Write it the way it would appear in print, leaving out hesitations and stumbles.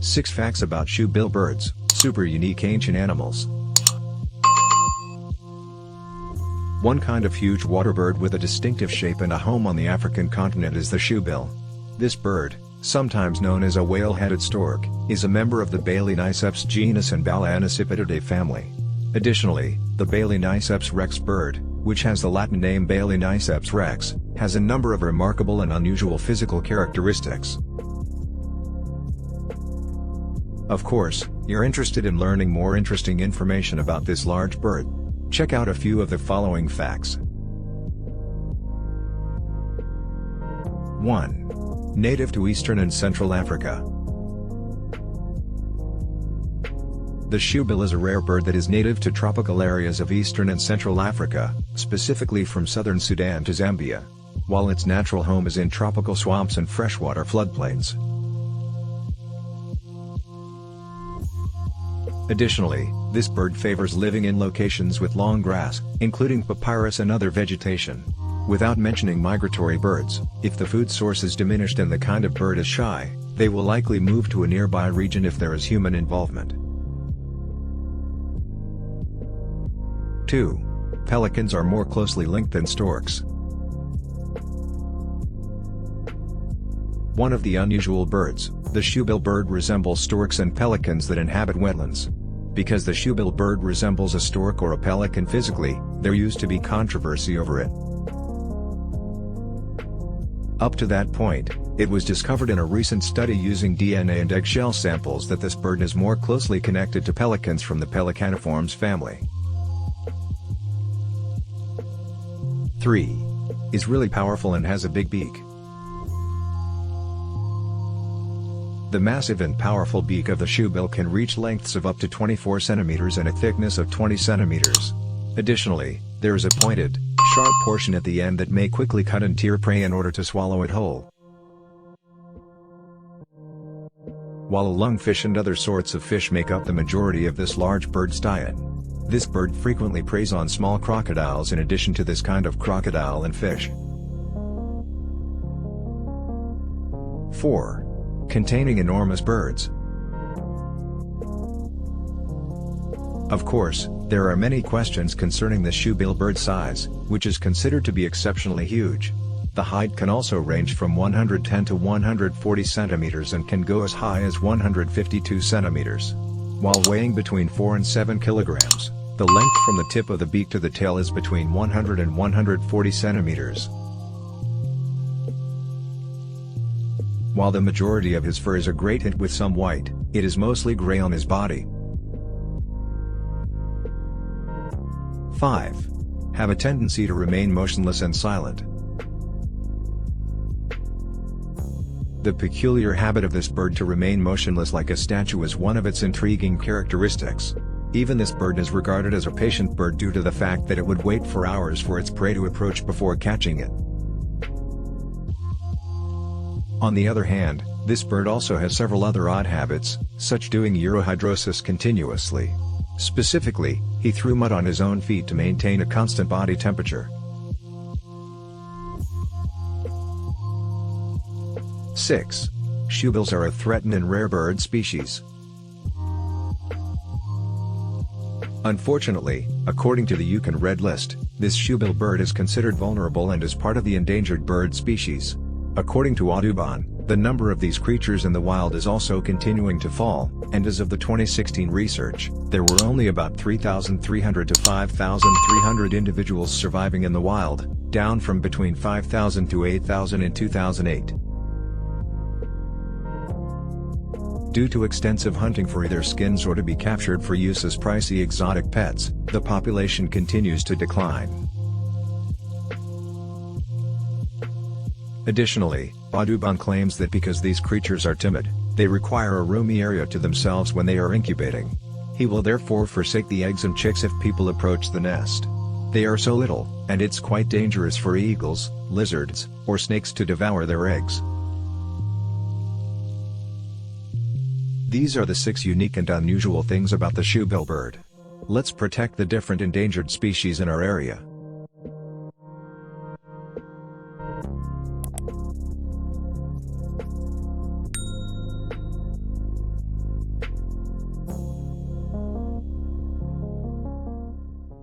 6 Facts About Shoebill Birds, Super Unique Ancient Animals. One kind of huge water bird with a distinctive shape and a home on the African continent is the shoebill. This bird, sometimes known as a whale-headed stork, is a member of the Baleniceps genus and Balaenocipitidae family. Additionally, the Baleniceps rex bird, which has the Latin name Baleniceps rex, has a number of remarkable and unusual physical characteristics. Of course, you're interested in learning more interesting information about this large bird. Check out a few of the following facts. 1. Native to Eastern and Central Africa. The shoebill is a rare bird that is native to tropical areas of Eastern and Central Africa, specifically from southern Sudan to Zambia, while its natural home is in tropical swamps and freshwater floodplains. Additionally, this bird favors living in locations with long grass, including papyrus and other vegetation. Without mentioning migratory birds, if the food source is diminished and the kind of bird is shy, they will likely move to a nearby region if there is human involvement. 2. Pelicans are more closely linked than storks. One of the unusual birds, the shoebill bird resembles storks and pelicans that inhabit wetlands. Because the shoebill bird resembles a stork or a pelican physically, there used to be controversy over it. Up to that point, it was discovered in a recent study using DNA and eggshell samples that this bird is more closely connected to pelicans from the pelicaniformes family. 3. Is really powerful and has a big beak. The massive and powerful beak of the shoebill can reach lengths of up to 24 centimeters and a thickness of 20 centimeters. Additionally, there is a pointed, sharp portion at the end that may quickly cut and tear prey in order to swallow it whole. While a lungfish and other sorts of fish make up the majority of this large bird's diet, this bird frequently preys on small crocodiles in addition to this kind of crocodile and fish. 4. Containing enormous birds. Of course, there are many questions concerning the shoebill bird size, which is considered to be exceptionally huge. The height can also range from 110 to 140 centimeters and can go as high as 152 centimeters. While weighing between 4 and 7 kilograms, the length from the tip of the beak to the tail is between 100 and 140 centimeters. While the majority of his fur is a gray tint with some white, it is mostly gray on his body. 5. Have a tendency to remain motionless and silent. The peculiar habit of this bird to remain motionless like a statue is one of its intriguing characteristics. Even this bird is regarded as a patient bird due to the fact that it would wait for hours for its prey to approach before catching it. On the other hand, this bird also has several other odd habits, such doing urohydrosis continuously. Specifically, he threw mud on his own feet to maintain a constant body temperature. 6. Shoebills are a threatened and rare bird species. Unfortunately, according to the Yukon Red List, this shoebill bird is considered vulnerable and is part of the endangered bird species. According to Audubon, the number of these creatures in the wild is also continuing to fall, and as of the 2016 research, there were only about 3,300 to 5,300 individuals surviving in the wild, down from between 5,000 to 8,000 in 2008. Due to extensive hunting for either skins or to be captured for use as pricey exotic pets, the population continues to decline. Additionally, Audubon claims that because these creatures are timid, they require a roomy area to themselves when they are incubating. He will therefore forsake the eggs and chicks if people approach the nest. They are so little, and it's quite dangerous for eagles, lizards, or snakes to devour their eggs. These are the 6 unique and unusual things about the shoebill bird. Let's protect the different endangered species in our area.